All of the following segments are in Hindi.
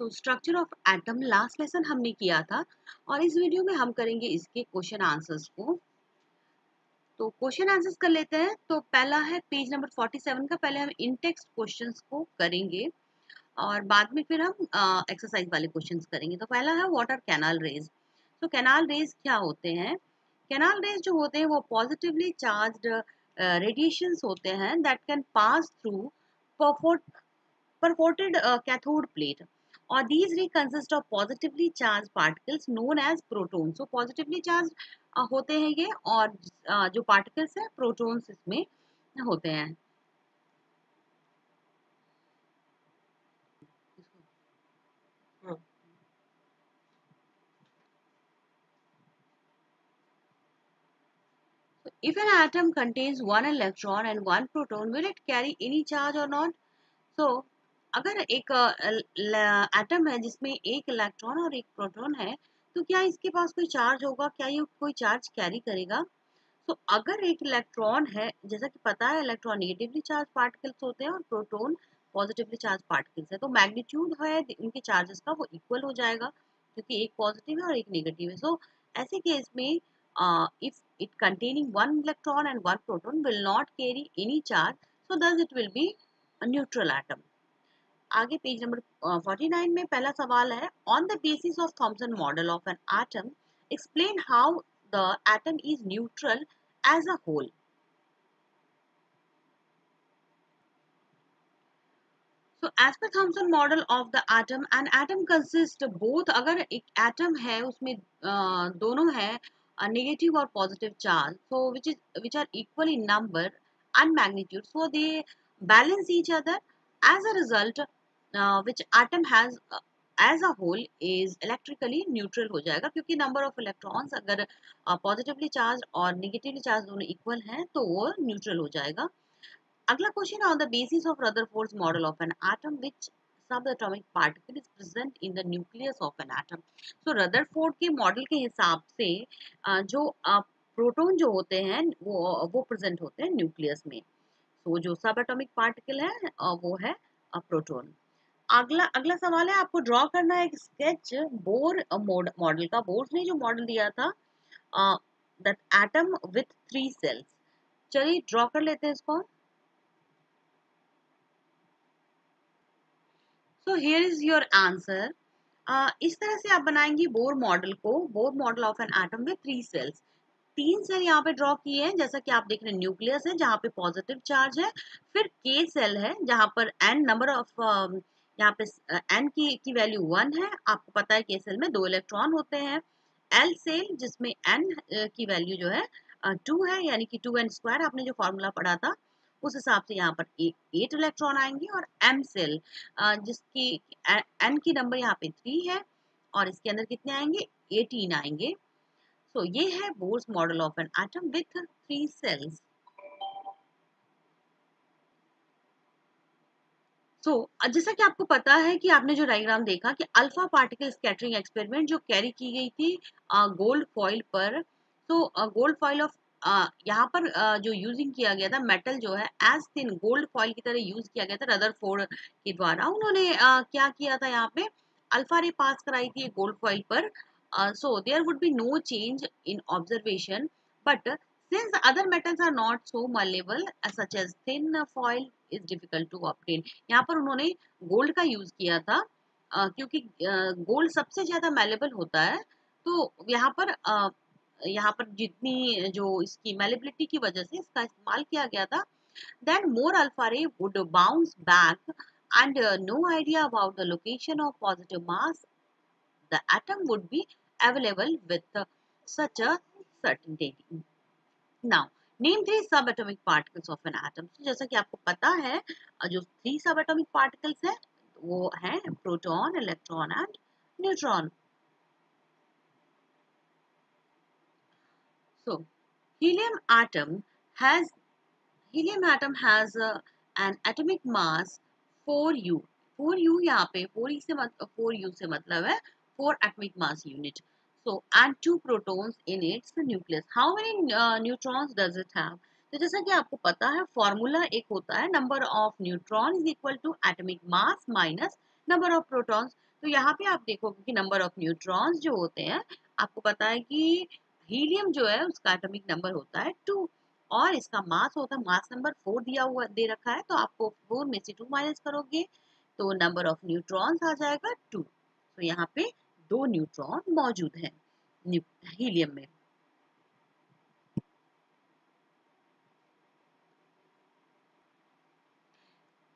तो structure of atom last lesson हमने किया था और इस वीडियो में हम करेंगे इसके क्वेश्चन आंसर्स को। तो क्वेश्चन आंसर्स कर लेते हैं। तो पहला है पेज नंबर 47 का। पहले हम इन टेक्स्ट क्वेश्चंस को करेंगे और बाद में फिर हम एक्सरसाइज वाले क्वेश्चंस करेंगे। तो पहला है व्हाट आर कैनाल रेज। तो कैनाल रेज क्या होते हैं? कैनाल रेज जो होते हैं वो पॉजिटिवली चार्ज्ड रेडिएशंस होते हैं that can pass through perforated cathode plate or these ray consist of positively charged particles known as protons. So positively charged होते हैं ये और जो particles है protons इसमें होते हैं। So if an atom contains one electron and one proton, will it carry any charge or not? So अगर एक एटम है जिसमें एक इलेक्ट्रॉन और एक प्रोटॉन है तो क्या इसके पास कोई चार्ज होगा? क्या ये कोई चार्ज कैरी करेगा? तो अगर एक इलेक्ट्रॉन है, जैसा कि पता है इलेक्ट्रॉन नेगेटिवली चार्ज पार्टिकल्स होते हैं और प्रोटॉन पॉजिटिवली चार्ज पार्टिकल्स है, तो मैग्नीट्यूड है इनके चार्जेस का वो इक्वल हो जाएगा क्योंकि एक पॉजिटिव है और एक नेगेटिव है। सो ऐसे केस में if it containing one electron and one proton will not carry any charge, so thus it will be neutral atom. आगे पेज नंबर 49 में पहला सवाल है on the basis of Thomson model of an atom explain how the atom is neutral as a whole. So as per Thomson model of the atom, an atom consists both, अगर एक एटम है उसमें दोनों है नेगेटिव और positive charge, so which are equal in number and magnitude, so they balance each other. As a result, which atom has as a whole is electrically neutral हो जाएगा क्योंकि नंबर ऑफ इलेक्ट्रॉन्स अगर पॉजिटिवली चार्ज और नेगेटिवली चार्ज दोनों इक्वल हैं तो वो न्यूट्रल हो जाएगा। अगला question on the basis of Rutherford's model of an atom which subatomic particle is present in the nucleus of an atom. तो रदरफोर्ड के मॉडल के हिसाब से जो प्रोटॉन जो होते हैं वो प्रेजेंट होते हैं न्यूक्लियस में। तो जो सबएटॉमिक पार्टिकल है वो है प्रोटॉन। अगला अगला सवाल है, आपको ड्रॉ करना है एक स्केच बोर मॉडल का। बोर ने जो मॉडल दिया था दैट एटम विथ 3 सेल्स। चलिए ड्रॉ कर लेते हैं इसको। So here is your answer. इस तरह से आप बनाएंगे बोर मॉडल को, Bohr model of an atom with 3 shells. 3 shell यहाँ पे ड्रॉ किए हैं, जैसा कि आप देख रहे हैं न्यूक्लियस है जहाँ पे पॉजिटिव चार्ज है, फिर के सेल है जहाँ पर एन नंबर ऑफ यहाँ पे एन की वैल्यू 1 है। आपको पता है के सेल में 2 इलेक्ट्रॉन होते हैं। एल सेल जिसमें एन की वैल्यू जो है 2 है, यानी कि 2n² आपने जो फॉर्मूला पढ़ा था उस हिसाब से यहाँ पर 8 इलेक्ट्रॉन आएंगे। और एम सेल जिसकी एन की नंबर यहाँ पे 3 है और इसके अंदर कितने आएंगे? 18 आएंगे। सो ये है Bohr's model of an atom with 3 shells. So जैसा कि आपको पता है कि आपने जो डायग्राम देखा कि अल्फा पार्टिकल स्कैटरिंग एक्सपेरिमेंट जो कैरी की गई थी गोल्ड फॉइल पर। तो गोल्ड फॉइल ऑफ यहाँ पर जो यूजिंग किया गया था मेटल जो है एज थिन गोल्ड फॉइल की तरह यूज किया गया था रदरफोर्ड के द्वारा। उन्होंने क्या किया था, यहाँ पे अल्फा रे पास कराई थी गोल्ड फॉइल पर। So there would be no change in observation, but since other metals are not so malleable such as thin foil is difficult to obtain। यहाँ पर उन्होंने गोल्ड का यूज किया था क्योंकि गोल्ड सबसे ज्यादा मेलेबल होता है। तो यहाँ पर जितनी जो इसकी मेलेबिलिटी की वजह से इसका इस्तेमाल किया गया था। Then more alpha ray would bounce back and no idea about the location of positive mass the atom would be available with such a certainty। Now name 3 subatomic particles of an atom. जैसा कि आपको पता है जो 3 सबएटॉमिक पार्टिकल्स है वो है proton, electron and neutron. So helium atom has helium atom has an atomic mass 4u। 4u यहाँ पे 4u से मतलब है 4 atomic mass unit। So and 2 protons in its nucleus। How many neutrons does it have? तो जैसा कि आपको पता है फॉर्मूला एक होता है number of neutron is equal to atomic mass minus number of protons. तो यहाँ पे आप देखोगे कि नंबर ऑफ न्यूट्रॉन्स जो होते हैं, आपको पता है कि हीलियम जो है उसका एटॉमिक नंबर होता है 2 और इसका मास होता है, मास नंबर 4 दिया हुआ दे रखा है, तो आपको 4 में से 2 माइनस करोगे तो नंबर ऑफ न्यूट्रॉन्स आ जाएगा 2। तो यहाँ पे 2 न्यूट्रॉन मौजूद हैं हीलियम में।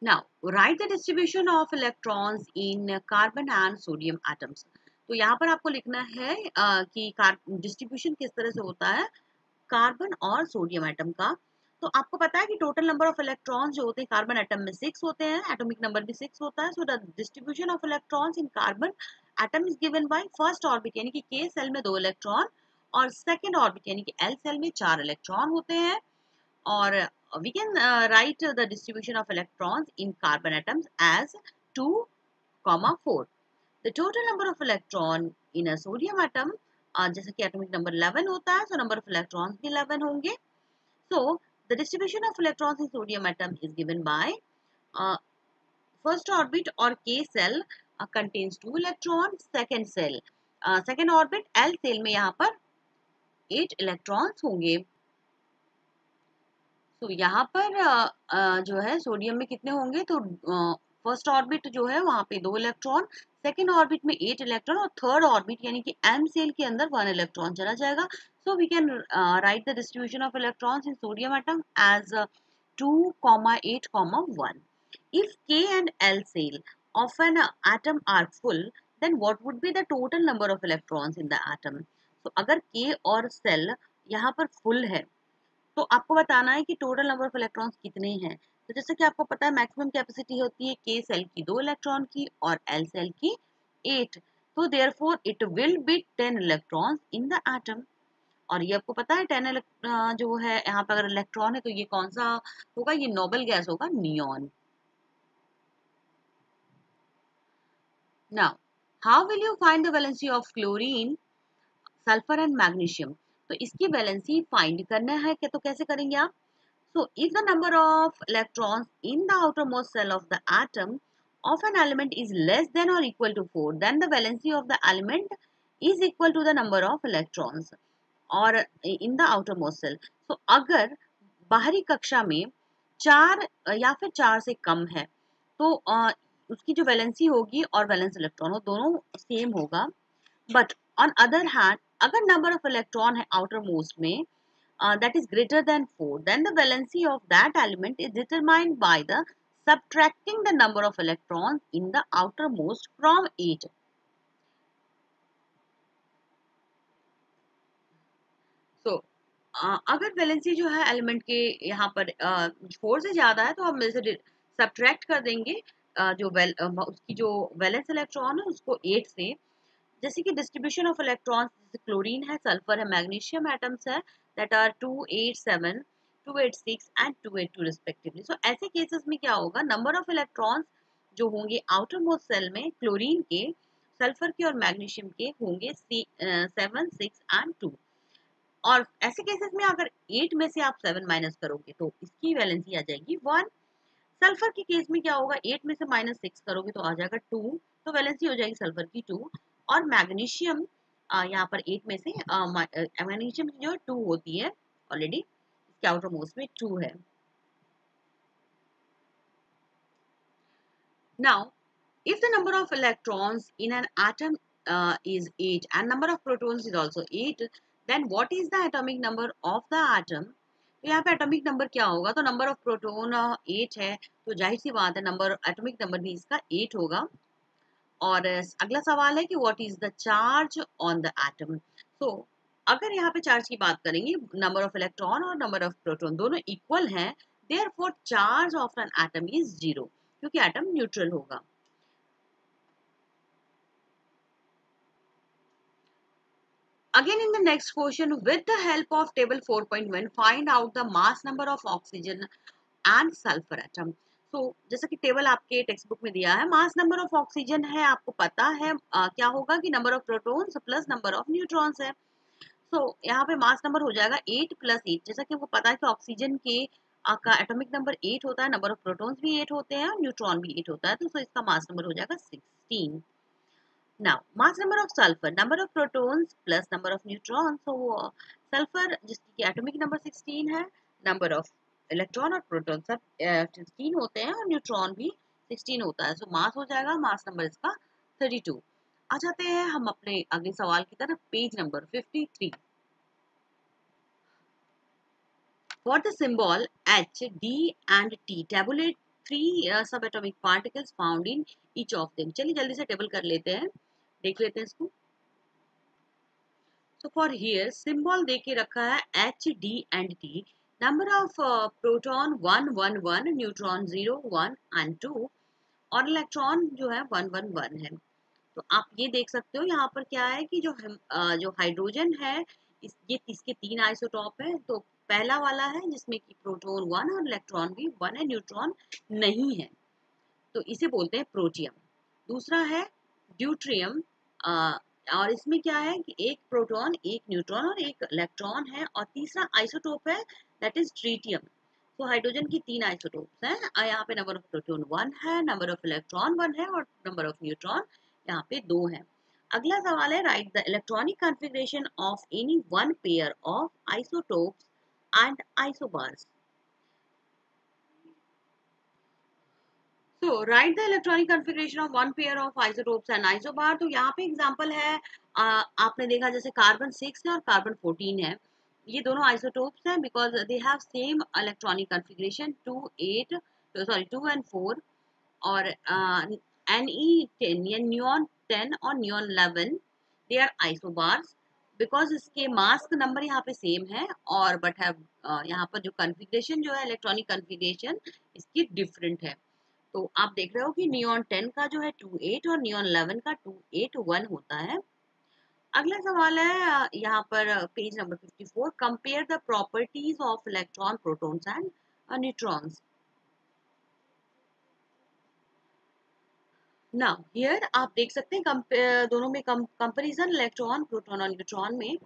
Now, write the distribution of electrons in carbon and sodium atoms. तो यहाँ पर आपको लिखना है कि डिस्ट्रीब्यूशन किस तरह से होता है कार्बन और सोडियम एटम का। तो आपको पता है कि टोटल नंबर ऑफ इलेक्ट्रॉन्स जो होते हैं कार्बन एटम में 6 होते हैं, एटॉमिक नंबर भी 6 होता है। So the distribution of electrons in carbon atom is given by first orbit यानी कि के सेल में 2 इलेक्ट्रॉन और सेकेंड ऑर्बिट यानी कि एल सेल में 4 इलेक्ट्रॉन होते हैं। or we can write the distribution of electrons in carbon atoms as 2 comma 4. The total number of electron in a sodium atom जैसे कि atomic number 11 होता है, so number of electrons भी 11 होंगे. So the distribution of electrons in sodium atom is given by uh, first orbit or K cell contains 2 electrons, second orbit L cell में यहाँ पर 8 electrons होंगे. तो यहाँ पर जो है सोडियम में कितने होंगे, तो फर्स्ट ऑर्बिट जो है वहां पे 2 इलेक्ट्रॉन, सेकेंड ऑर्बिट में 8 इलेक्ट्रॉन और थर्ड ऑर्बिट यानी कि एम सेल के अंदर 1 इलेक्ट्रॉन चला जाएगा. So we can write the distribution of electrons in sodium atom as 2,8,1. If K and L cell of an atom are full, then what would be the total number of electrons in the atom? तो अगर K और सेल यहाँ पर फुल है तो आपको बताना है कि टोटल नंबर ऑफ इलेक्ट्रॉन्स कितने हैं. तो जैसे कि आपको पता है मैक्सिमम कैपेसिटी होती है के सेल की 2 इलेक्ट्रॉन की और एल सेल की 8. तो therefore it will B 10 electrons in the atom. और ये आपको पता है 10 जो है यहाँ पर अगर इलेक्ट्रॉन है तो ये कौन सा होगा, ये नोबल गैस होगा neon. Now how will you find the valency of chlorine, sulphur and magnesium. तो इसकी वैलेंसी फाइंड करना है कि तो कैसे करेंगे आप. So, if the number of electrons in the outermost cell of the atom of an element is less than or equal to 4, then the valency of the element is equal to the number of electrons or in the outermost cell. So, अगर बाहरी कक्षा में 4 या फिर 4 से कम है तो उसकी जो वैलेंसी होगी और वैलेंस इलेक्ट्रॉन हो दोनों सेम होगा. बट ऑन अदर हैंड अगर नंबर ऑफ इलेक्ट्रॉन है आउटर मोस्ट में that is greater than 4, then the valency of that element is determined by the subtracting the number of electrons in the outermost from 8. So, अगर वैलेंसी जो है एलिमेंट के यहाँ पर 4 से ज़्यादा है तो हम इसे सब्ट्रैक्ट कर देंगे जो उसकी जो वैलेंस इलेक्ट्रॉन है उसको 8 से. जैसे कि डिस्ट्रीब्यूशन ऑफ इलेक्ट्रॉन्स जैसे क्लोरीन है, सल्फर है, मैग्नीशियम एटम्स है दैट आर 287, 286 एंड 282 रिस्पेक्टिवली. सो ऐसे केसेस में क्या होगा, नंबर ऑफ इलेक्ट्रॉन्स जो होंगे आउटर मोस्ट सेल में क्लोरीन के, सल्फर के और मैग्नीशियम के होंगे 7, 6 एंड 2. और ऐसे केसेस में अगर 8 में से आप 7 माइनस करोगे तो इसकी वैलेंसी आ जाएगी 1. सल्फर के केस में क्या होगा, 8 में से -6 करोगे तो आ जाएगा 2, तो वैलेंसी हो जाएगी सल्फर की 2. और मैग्नीशियम यहाँ पर 8 में से मैग्नीशियम की जो 2 होती है ऑलरेडी इसके आउटर मोस्ट में 2 है. Now if the number of electrons in an atom is 8 and number of protons is also 8, then what is the atomic number of the atom. तो यहाँ पे एटॉमिक नंबर क्या होगा, तो नंबर ऑफ प्रोटोन 8 है तो जाहिर सी बात है नंबर एटॉमिक नंबर भी इसका 8 होगा. और अगला सवाल है कि what is the charge on the atom. तो अगर यहाँ पे चार्ज की बात करेंगे नंबर ऑफ इलेक्ट्रॉन और नंबर ऑफ प्रोटॉन दोनों इक्वल हैं, therefore charge of an atom is 0 क्योंकि एटम न्यूट्रल होगा. Again in the next question, with the help of table 4.1 find out the mass number of oxygen and sulfur atom. So जैसा कि टेबल आपके टेक्स्ट बुक में दिया है, मास नंबर ऑफ ऑक्सीजन है आपको पता है क्या होगा कि number of protons plus number of neutrons है. सो यहाँ पे मास नंबर हो जाएगा 8 + 8. जैसा कि आपको पता है कि ऑक्सीजन के का एटॉमिक नंबर 8 होता है, नंबर ऑफ प्रोटॉन्स भी 8 होते हैं और न्यूट्रॉन भी 8 होता है, तो इसका मास नंबर हो जाएगा 16. Now, mass number of sulfur, number of protons plus number of neutrons. So sulfर जिसकी एटॉमिक नंबर 16 है, नंबर ऑफ इलेक्ट्रॉन और प्रोटॉन सब 16 होते हैं और न्यूट्रॉन भी 16 होता है. सो मास हो जाएगा, मास नंबर इसका 32. आ जाते हैं हम अपने अगले सवाल की तरफ, page number 53. For the symbol H, D and T, tabulate three subatomic particles found in each of them. चलिए जल्दी से टेबल कर लेते हैं, देख लेते हैं इसको. So for here symbol दे के रखा है H, D and T. Number of proton 1 1 1, neutron 0 1 and 2 और इलेक्ट्रॉन जो है 1 1 1 है. तो आप ये देख सकते हो यहाँ पर क्या है कि जो हाइड्रोजन है ये इसके 3 आइसोटॉप है. तो पहला वाला है जिसमें कि प्रोटॉन 1 और इलेक्ट्रॉन भी 1 है, न्यूट्रॉन नहीं है, तो इसे बोलते हैं प्रोटियम. दूसरा है ड्यूट्रियम, और इसमें क्या है कि एक प्रोटॉन एक न्यूट्रॉन और एक इलेक्ट्रॉन है. और तीसरा आइसोटोप है दैट इज ट्रीटियम. तो हाइड्रोजन की 3 आइसोटोप्स हैं. यहाँ पे नंबर ऑफ प्रोटॉन 1 है, नंबर ऑफ इलेक्ट्रॉन 1 है और नंबर ऑफ न्यूट्रॉन यहाँ पे 2 है. अगला सवाल है, right the electronic configuration of any one pair of isotopes and isobars. So write the electronic configuration of one pair of isotopes and isobar. तो यहाँ पे एग्जांपल है, आपने देखा जैसे कार्बन 6 है और कार्बन 14 है, ये दोनों आइसोटोप्स हैं because they have same electronic configuration 2 and 4. और Ne10 या नियॉन 10 और neon 11 they are isobars because इसके मास नंबर यहाँ पे सेम है और बट हैव यहाँ पर जो कॉन्फ़िगरेशन जो है इलेक्ट्रॉनिक कॉन्फ़िगरेशन इसकी डिफरेंट है. तो आप देख रहे हो कि नियॉन 10 का जो है 28 और नियॉन 11 का 281 होता है. अगला सवाल है यहाँ पर page number 54. Compare the properties of electron, protons and neutrons. Now here आप देख सकते हैं दोनों में कंपैरिजन इलेक्ट्रॉन, प्रोटॉन और न्यूट्रॉन में.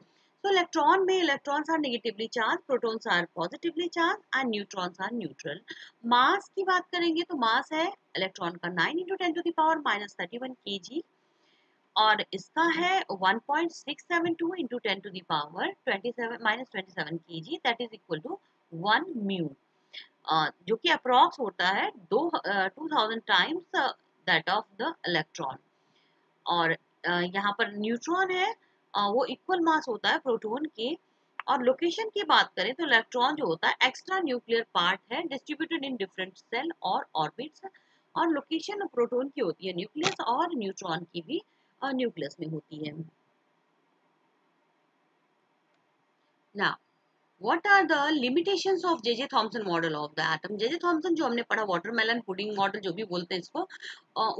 So electron में electrons are negatively charged, protons are positively charged and neutrons are neutral. मास की बात करेंगे तो मास है इलेक्ट्रॉन का 9 into 10 to the power minus 31 kg और इसका है 1.672 into 10 to the power 27 minus 27 kg, that is equal to 1 mu, जो कि अप्रॉक्स होता है 2000 times that of the electron. और यहाँ पर न्यूट्रॉन है, वो इक्वल मास होता है प्रोटॉन के. और लोकेशन की बात करें तो इलेक्ट्रॉन जो होता है एक्स्ट्रा न्यूक्लियर पार्ट है डिस्ट्रीब्यूटेड इन डिफरेंट सेल और ऑर्बिट्स. और लोकेशन प्रोटॉन की होती है न्यूक्लियस और न्यूट्रॉन की भी न्यूक्लियस में होती है. Now What are the limitations of J.J. Thomson model of the atom? J.J. Thomson जो हमने पढ़ा वाटरमेलन पुडिंग मॉडल जो भी बोलते हैं इसको,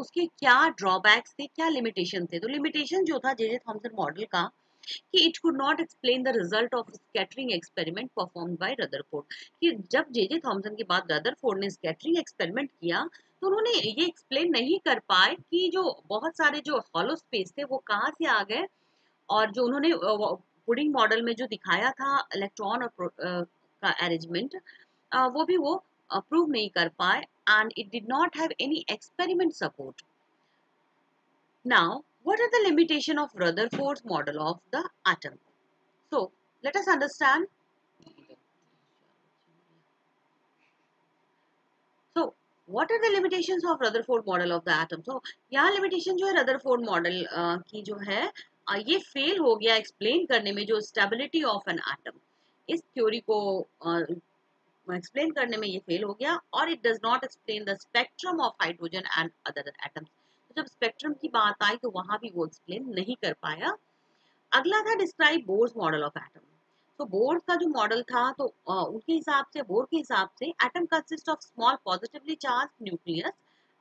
उसके क्या ड्रॉबैक्स थे, क्या लिमिटेशन थे. तो लिमिटेशन जो था J.J. Thomson मॉडल का कि it could not explain the result of scattering experiment performed by Rutherford. कि जब J.J. थॉमसन के बाद रदरफोर्ड ने स्कैटरिंग एक्सपेरिमेंट किया तो उन्होंने ये एक्सप्लेन नहीं कर पाए कि जो बहुत सारे जो हॉलो स्पेस थे वो कहाँ से आ गए. और जो उन्होंने पुडिंग मॉडल में जो दिखाया था इलेक्ट्रॉन और का अरेंजमेंट, वो भी वो प्रूव नहीं कर पाए and it did not have any experiment support. Now what are the limitation of Rutherford's model of the atom? So let us understand. So what are the limitations of Rutherford model of the atom? So यहाँ limitation जो है Rutherford model की जो है ये फेल हो गया एक्सप्लेन करने में, जो स्टेबिलिटी ऑफ एन एटम, इस थ्योरी को एक्सप्लेन करने में ये फेल हो गया. और it does not explain the spectrum of hydrogen and other atoms. तो जब स्पेक्ट्रम की बात आई तो वहां भी वो एक्सप्लेन नहीं कर पाया. अगला था describe bourse model of atom. तो बोर्स का जो मॉडल था तो उनके हिसाब से, बोर के हिसाब से, atom consist of small positively charged nucleus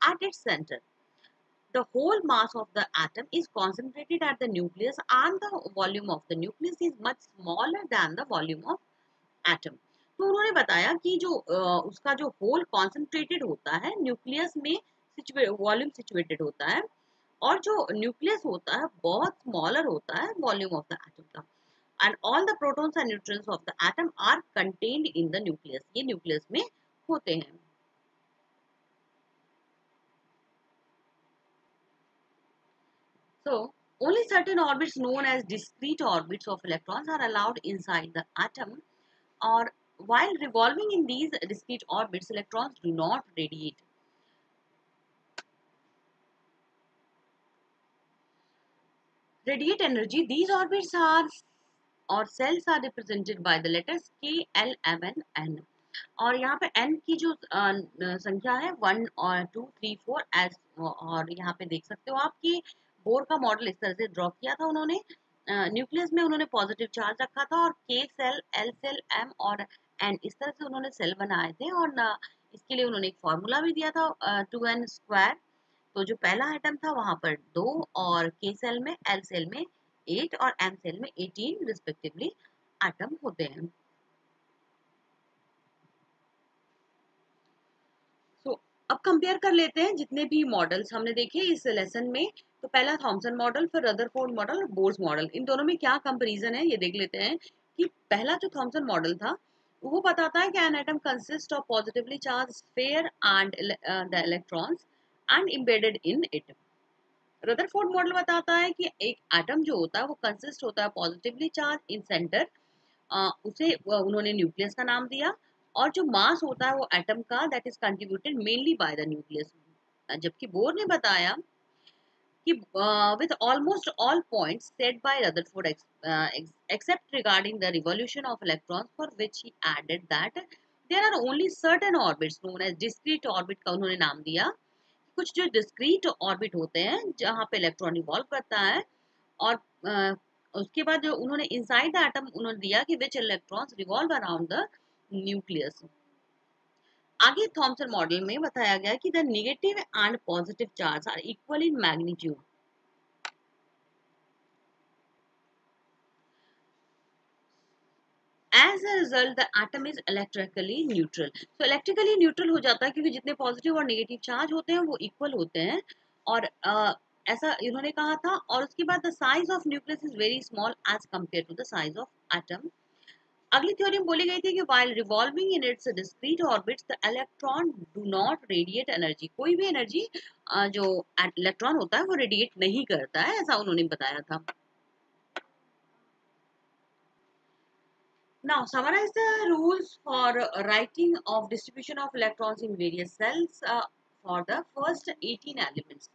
at its centre. The whole mass of the atom is concentrated at the nucleus and the volume of the nucleus is much smaller than the volume of atom. तो उन्होंने बताया कि जो उसका जो होल कॉन्सेंट्रेटेड होता है न्यूक्लियस में, वॉल्यूम सिचुएटेड होता है, और जो न्यूक्लियस होता है बहुत स्मॉलर होता है वॉल्यूम ऑफ द एटम का. And all the protons and neutrons of the atom are contained in the nucleus. ये न्यूक्लियस में होते हैं. So, only certain orbits known as discrete orbits of electrons are allowed inside the atom, or while revolving in these discrete orbits, electrons do not radiate. Radiate energy, these orbits are और cells are represented by the letters K, L, M and N. और यहाँ पे N की जो संख्या है 1 और 2, 3, 4 एज, और यहाँ पे देख सकते हो आपकी बोर का मॉडल इस तरह से ड्रॉ किया था उन्होंने। न्यूक्लियस में उन्होंने पॉजिटिव चार्ज रखा था और K shell, L shell, M और N इस तरह से उन्होंने सेल बनाए थे, और इसके लिए उन्होंने एक फॉर्मूला भी दिया था 2n स्क्वायर। तो जो पहला आइटम था वहां पर 2, और के सेल में, एल सेल में 8 और एम सेल में 18 रिस्पेक्टिवली एटम होते हैं। तो अब कंपेयर कर लेते हैं जितने भी मॉडल्स हमने देखे इस लेसन में। तो पहला थॉमसन मॉडल, फिर रदरफोर्ड मॉडल और बोर्स मॉडल, इन दोनों में क्या कंपैरिजन है ये देख लेते हैं। कि पहला जो थॉमसन मॉडल था वो बताता है कि an atom consist of positively charge sphere and the electrons and embedded in it. Rutherford model बताता है कि एक एटम जो होता है वो कंसिस्ट होता है पॉजिटिवली चार्ज इन सेंटर, उसे उन्होंने न्यूक्लियस का नाम दिया, और जो मास होता है वो एटम का that is contributed mainly by the nucleus. जबकि बोर ने बताया कि with almost all points said by Rutherford except regarding the revolution of electrons, for which he added that there are only certain orbits known as discrete orbit का उन्होंने नाम दिया। कुछ जो डिस्क्रीट ऑर्बिट होते हैं जहां पे इलेक्ट्रॉन रिवॉल्व करता है, और उसके बाद जो उन्होंने इनसाइड द एटम उन्होंने दिया कि which electrons revolve around the nucleus. आगे थॉमसन मॉडल में बताया गया कि the negative and positive charge are equal in magnitude. As a result the atom is electrically neutral. तो इलेक्ट्रिकली न्यूट्रल हो जाता है क्योंकि जितने पॉजिटिव और नेगेटिव चार्ज होते हैं वो इक्वल होते हैं, और ऐसा इन्होंने कहा था। और उसके बाद the size of nucleus is very small as compare to the size of atom. अगली थ्योरी में बोली गई थी कि while revolving in its discrete orbits the electron do not radiate energy। कोई भी एनर्जी जो इलेक्ट्रॉन होता है वो रेडिएट नहीं करता है, ऐसा उन्होंने बताया था। Now summarize the rules for writing of distribution of electrons in various cells for the first 18 elements।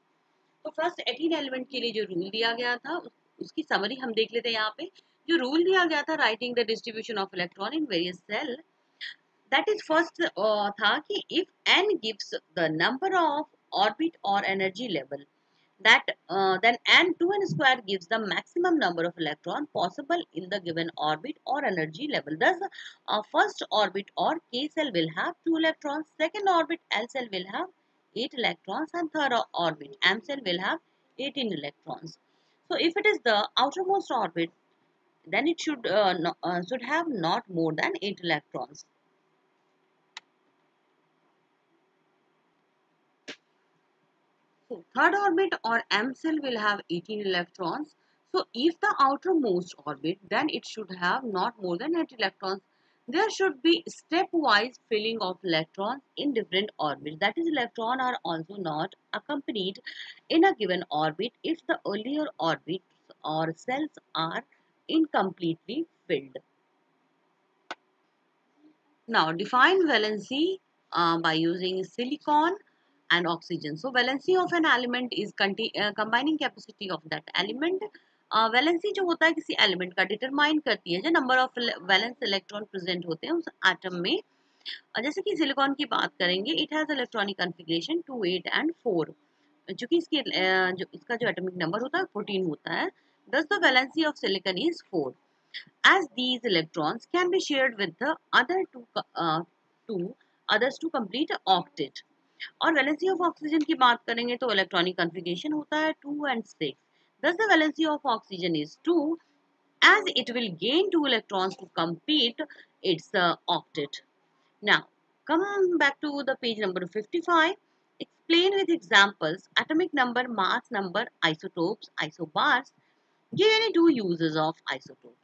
तो फर्स्ट 18 एलिमेंट के लिए जो रूल दिया गया था उसकी समरी हम देख लेते हैं। यहाँ पे जो रूल दिया गया था writing the distribution of electron in various shell, that is first था कि if n gives the number of orbit और energy level, that then n2n square gives the maximum number of electron possible in the given orbit or energy level. Thus first orbit or k cell will have 2 electrons, second orbit L cell will have 8 electrons, and third orbit M cell will have 18 electrons. So if it is the outermost orbit, then it should have not more than 8 electrons. So third orbit or M cell will have 18 electrons. So if the outermost orbit, then it should have not more than 8 electrons. There should be stepwise filling of electrons in different orbits. That is, electrons are also not accompanied in a given orbit if the earlier orbits or cells are incompletely filled. Now define valency by using silicon and oxygen. So valency of an element is combining capacity of that element. Valency जो होता है किसी एलिमेंट का डिटरमाइन करती है जो number of valence electron present होते हैं उस एटम में। जैसे कि सिलिकॉन की बात करेंगे, it has electronic configuration 2, 8 and 4, चूंकि इसके जो इसका जो एटॉमिक नंबर होता है 14 होता है। thus the valency of silicon is 4, as these electrons can be shared with the two others to complete a octet। और वैलेंसी ऑफ ऑक्सीजन की बात करेंगे तो इलेक्ट्रॉनिक कॉन्फ़िगरेशन होता है 2 and 6। thus the valency of oxygen is 2, as it will gain 2 electrons to complete its octet। Now come back to the page number 55. Explain with examples atomic number, mass number, isotopes, isobars. Give any two uses of isotopes।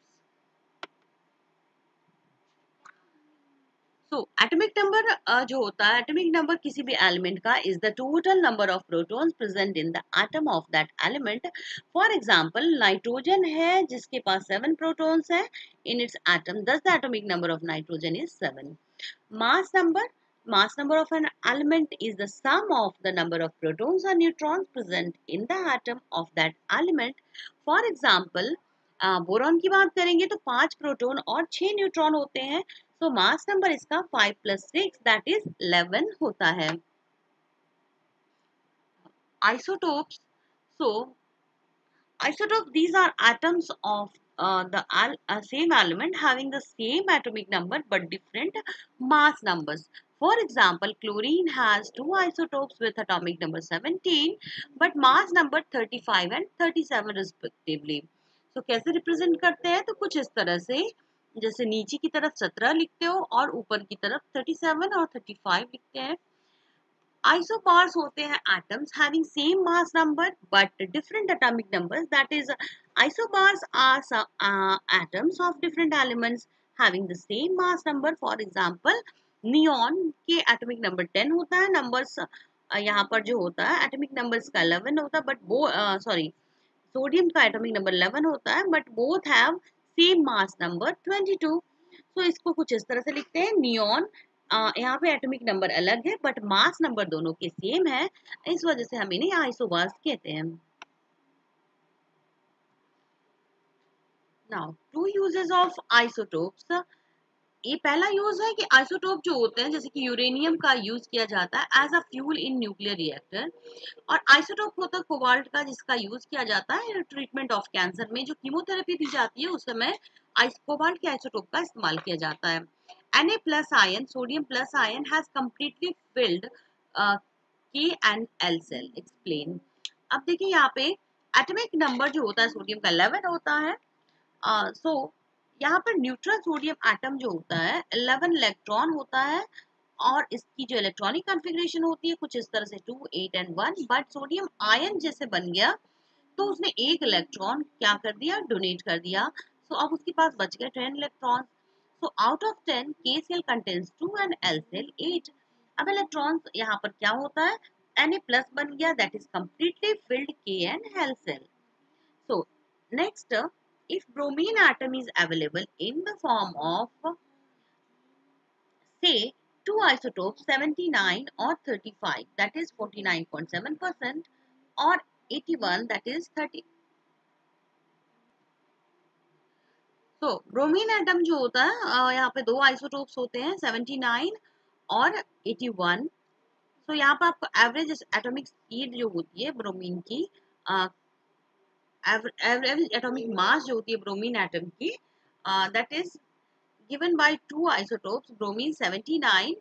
So atomic number जो होता है, एटॉमिक नंबर किसी भी एलिमेंट का is the total number of protons present in the atom of that element. For example nitrogen है जिसके पास 7 प्रोटॉन्स है in its atom, thus the atomic number of nitrogen is 7. Mass number of an element is the sum of the number of protons or neutrons present in the atom of that element. For example, boron की बात करेंगे तो 5 प्रोटॉन और 6 न्यूट्रॉन होते हैं। तो मास नंबर इसका 5 + 6 दैट इज 11 होता है। Isotopes, so isotope, these are atoms of the same element having the same atomic number but different mass numbers. For example, chlorine has two isotopes with atomic number 17 but mass number 35 and 37 respectively. So कैसे रिप्रेजेंट करते हैं? तो कुछ इस तरह से, जैसे नीचे की तरफ 17 लिखते हो और ऊपर की तरफ 37 और 35 लिखते हैं। Isobars होते हैं atoms having same mass number but different atomic numbers. That is, isobars are atoms of different elements having the same mass number. For example, neon के atomic number 10 होता है, numbers यहाँ पर जो होता है atomic numbers का 11 होता है, but वो सोडियम का एटॉमिक नंबर 11 होता है but both have same mass number 22। सो इसको कुछ इस तरह से लिखते हैं, नियॉन यहाँ पे एटॉमिक नंबर अलग है बट मास नंबर दोनों के सेम है, इस वजह से हम इन्हें आइसोबार्स कहते हैं। Now two uses of isotopes. ये पहला यूज है कि आइसोटोप जो होते हैं जैसे कि यूरेनियम का यूज किया जाता है as a fuel in nuclear reactor, और आइसोटोप होता है कोबाल्ट का जिसका यूज किया जाता है ट्रीटमेंट ऑफ कैंसर में। जो कीमोथेरेपी दी जाती है उस समय कोबाल्ट के आइसोटोप का इस्तेमाल किया जाता है। Na+ ion, sodium plus ion has completely filled K and L shell. Explain. अब देखिए यहाँ पे एटॉमिक नंबर जो होता है सोडियम का 11 होता है। सो यहाँ पर न्यूट्रल सोडियम एटम जो होता है 11 इलेक्ट्रॉन होता है और इसकी जो इलेक्ट्रॉनिक कॉन्फ़िगरेशन होती है कुछ इस तरह से 2, 8 and 1। बट सोडियम आयन जैसे बन गया तो उसने एक इलेक्ट्रॉन क्या कर दिया, डोनेट कर दिया। सो अब उसके पास बच गए 10 electron. So out of 10 K shell contains 2 and L shell 8। अब इलेक्ट्रॉन यहाँ पर क्या होता है, Na+ बन गया, that is completely filled K and L shell. So next, if bromine atom is available in the form of say two isotopes 79 or 35 that is 49.7% or 81 that is 30। So bromine atom जो होता है यहाँ पे दो isotopes होते हैं 79 और 81। तो यहाँ पर आपको एवरेज एटॉमिक स्पीड जो होती है ब्रोमीन की, एवरेज एटॉमिक मास जो होती है ब्रोमीन एटम की, that is given by two isotopes bromine 79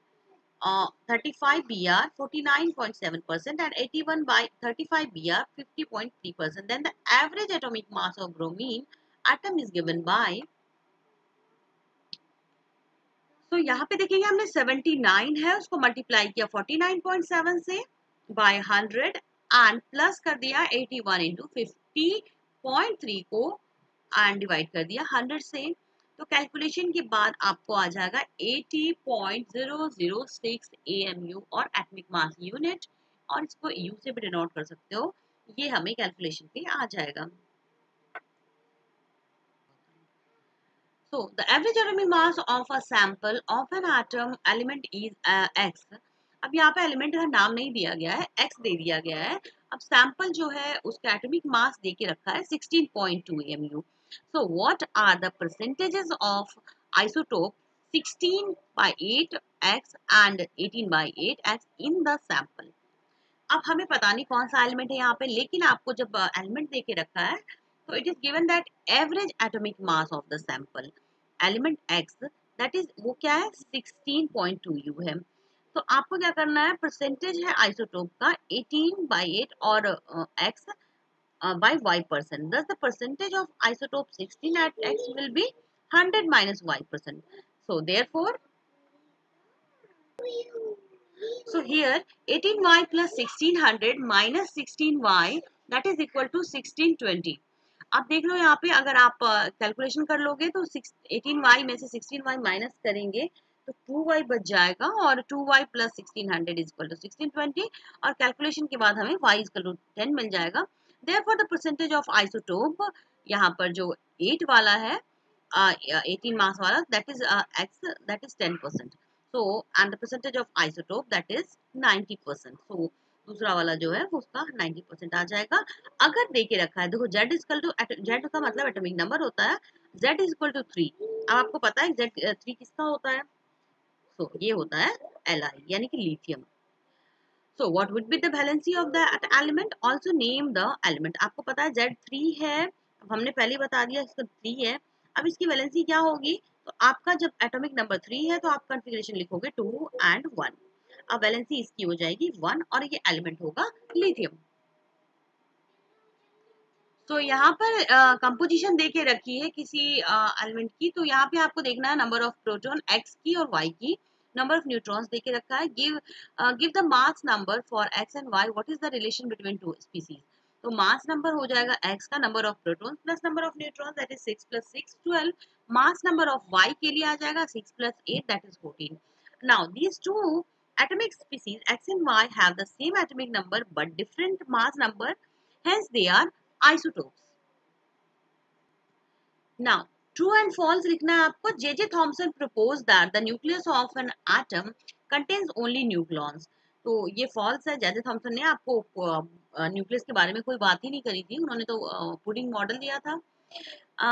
35 Br 49.7% and 81 by 35 Br 50.3%, then the average atomic mass of bromine atom is given by, तो यहाँ पे देखेंगे हमने 79 है उसको मल्टीप्लाई किया 49.7 से बाय 100 एंड प्लस कर दिया 81 इंटू 50.3 को एंड डिवाइड कर दिया 100 से। तो कैलकुलेशन के बाद आपको आ जाएगा 80.006 AMU और एटॉमिक मास यूनिट, और इसको यू से भी डिनोट कर सकते हो, ये हमें कैलकुलेशन पे आ जाएगा। So the average atomic mass of a sample of an atom element is x। अब यहाँ पे एलिमेंट का नाम नहीं दिया गया है, x दे दिया गया है। अब सैंपल जो है उसका एटॉमिक मास दे के रखा है 16.2 AMU। So what are the percentages of isotope 16/8x and 18/8x in the sample? अब हमें पता नहीं कौन सा एलिमेंट है यहाँ पे, लेकिन आपको जब एलिमेंट दे के रखा है तो it is given that average atomic mass of the sample element x, that is वो क्या है 16.2 U है। तो आपको क्या करना है, परसेंटेज है आइसोटोप का 18/8 और x by y%, thus the percentage of isotope 16 at x will be 100 minus y%। So therefore, so here 18y plus 1600 minus 16y that is equal to 1620। अब देख लो यहाँ पे अगर आप कैलकुलेशन कर लोगे तो 18y में से 16y माइनस करेंगे तो 2y बच जाएगा और 2y plus 1600 is equal to 1620 और कैलकुलेशन के बाद हमें y इज इक्वल टू 10 मिल जाएगा। Therefore the percentage of isotope यहाँ पर जो 8 वाला है 18 मास वाला that is x that is 10%। So and the percentage of isotope that is 90%। सो दूसरा वाला जो है वो उसका 90% आ जाएगा। अगर दे के रखा है देखो z इक्वल टू z का मतलब एटॉमिक नंबर होता है z इज इक्वल टू 3। अब आपको पता है z 3 किसका होता है? सो ये होता है Li यानी कि lithium. So what would be the valency of that element? Also name the element. आपको पता है Z3 है, अब हमने पहले बता दिया इसका 3 है। अब इसकी वैलेंसी क्या होगी? तो आपका जब एटॉमिक नंबर 3 है तो आप कॉन्फ़िगरेशन लिखोगे 2 and 1। अब वैलेंसी इसकी हो जाएगी 1 और ये एलिमेंट होगा लिथियम। तो यहाँ पर कंपोजिशन दे के रखी है किसी एलिमेंट की, तो यहाँ पे आपको देखना है नंबर ऑफ प्रोटॉन x की और y की, नंबर ऑफ न्यूट्रॉन्स दे के रखा है। Give the mass number for x and y, what is the relation between two species. तो मास नंबर हो जाएगा x का number of protons plus number of neutrons that is 6 plus 6 12। Mass number of y के लिए आ जाएगा 6 plus 8 that is 14। Now these two atomic species x and y have the same atomic number but different mass number, hence they are isotopes. Now, true and false लिखना है आपको। J.J. Thomson proposed that the nucleus of an atom contains only nucleons. तो ये false है। J.J. Thomson ने आपको न्यूक्लियस के बारे में कोई बात ही नहीं करी थी, उन्होंने तो पुडिंग मॉडल दिया था।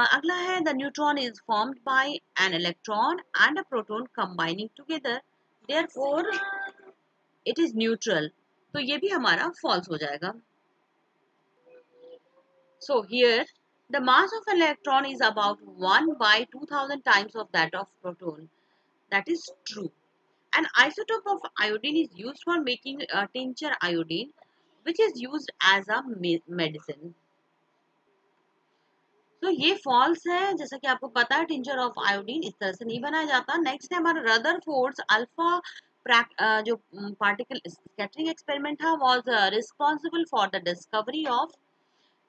अगला है the neutron is formed by an electron and a proton combining together, therefore it is neutral। तो ये भी हमारा false हो जाएगा। So here the mass of an electron is about 1 by 2000 times of that of proton. That is true. An isotope of iodine is used for making a tincture iodine, which is used as a medicine. तो ये फॉल्स है, जैसा कि आपको पता है टिंचर ऑफ आयोडीन इस तरह से नहीं बनाया जाता। नेक्स्ट है हमारा रदरफोर्ड्स अल्फा जो पार्टिकल स्कैटरिंग एक्सपेरिमेंट था was responsible for the discovery of,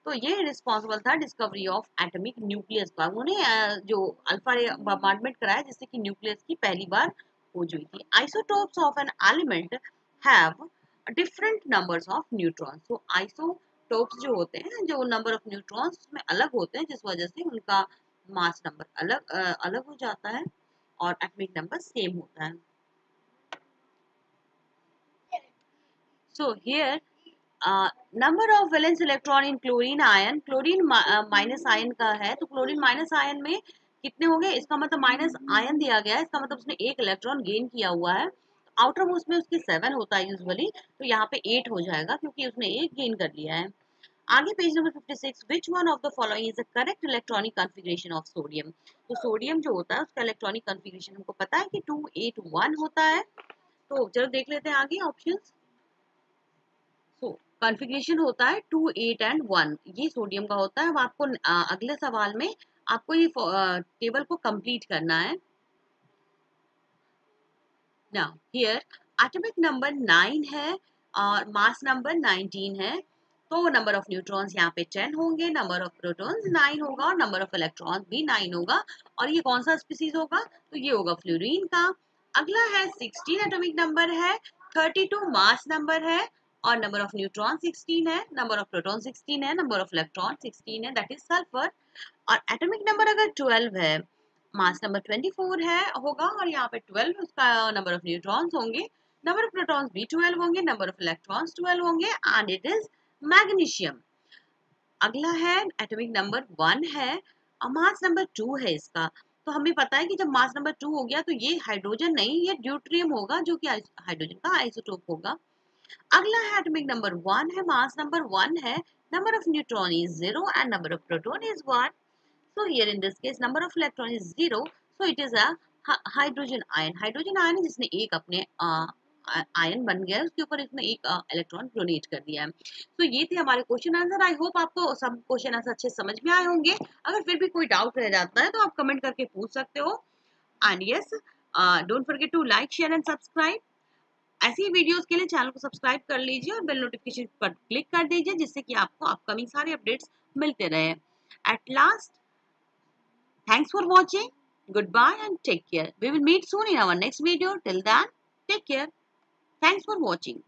तो ये रिस्पॉन्सिबल था डिस्कवरी ऑफ एटॉमिक न्यूक्लियस का। उन्होंने जो अल्फा रे बॉम्बार्डमेंट कराया जिससे कि न्यूक्लियस की पहली बार खोज हुई थी। Isotopes of an element have different numbers of neutrons. तो आइसोटोप्स जो होते हैं जो नंबर ऑफ न्यूट्रॉन्स में अलग होते हैं, जिस वजह से उनका मास नंबर अलग हो जाता है और एटॉमिक नंबर सेम होता है। So here number of valence electron in chlorine ion, chlorine minus ion का है, तो क्लोरीन माइनस आयन में कितने होंगे? इसका मतलब माइनस आयन दिया गया है, इसका मतलब उसने एक इलेक्ट्रॉन गेन किया हुआ है। आउटर मोस्ट में उसके 7 होता है यूजुअली, तो यहाँ पे 8 हो जाएगा क्योंकि उसने एक गेन कर लिया है। आगे page number 56, which one of the following is the correct electronic configuration of sodium. तो सोडियम जो होता है उसका इलेक्ट्रॉनिक कॉन्फ़िगरेशन हमको पता है कि 281 होता है। तो चलो देख लेते हैं आगे ऑप्शंस। कॉन्फ़िगरेशन होता है 2, 8 एंड 1, ये सोडियम का होता है। अब आपको अगले सवाल में आपको ये टेबल को कंप्लीट करना है। नाउ हियर एटॉमिक नंबर 9 है और मास नंबर 19 है, तो नंबर ऑफ न्यूट्रॉन्स यहाँ पे 10 होंगे, नंबर ऑफ प्रोटॉन्स 9 होगा और नंबर ऑफ इलेक्ट्रॉन्स भी 9 होगा। और ये कौन सा स्पीसीज होगा? तो ये होगा फ्लोरीन का। अगला है 16 एटॉमिक नंबर है, 32 मास नंबर है और नंबर ऑफ न्यूट्रॉन 16 है, नंबर ऑफ प्रोटॉन 16 है, नंबर ऑफ इलेक्ट्रॉन 16 है, दैट इज सल्फर। और एटॉमिक नंबर अगर 12 है, मास नंबर 24 है होगा और यहाँ पे 12 उसका नंबर ऑफ न्यूट्रॉन्स होंगे, नंबर ऑफ प्रोटॉन्स भी 12 होंगे, नंबर ऑफ इलेक्ट्रॉन्स 12 होंगे एंड इट इज मैग्नीशियम। अगला है एटॉमिक नंबर 1 है और मास नंबर 2 है इसका। तो हमें पता है कि जब मास नंबर 2 हो गया तो ये हाइड्रोजन नहीं, ये ड्यूट्रियम होगा जो कि हाइड्रोजन का आइसोटोप होगा। अगला है एटॉमिक नंबर 1 है, मास नंबर 1 है, number of neutron is 0 and number of proton is 1। So here in this case number of electron is 0, so it is a hydrogen ion। Hydrogen ion है जिसने एक अपने आयन बन गया है, उसके ऊपर इसने एक इलेक्ट्रॉन डोनेट कर दिया है। तो ये थे हमारे क्वेश्चन आंसर। आई होप आपको सब क्वेश्चन आंसर अच्छे समझ में आए होंगे। अगर फिर भी कोई डाउट रह जाता है तो आप कमेंट करके पूछ सकते हो। And yes, don't forget to like share and subscribe. ऐसी वीडियोस के लिए चैनल को सब्सक्राइब कर लीजिए और बेल नोटिफिकेशन पर क्लिक कर दीजिए जिससे कि आपको अपकमिंग सारे अपडेट्स मिलते रहे। At last, thanks for watching. Goodbye and take care. We will meet soon in our next video. Till then, take care. Thanks for watching.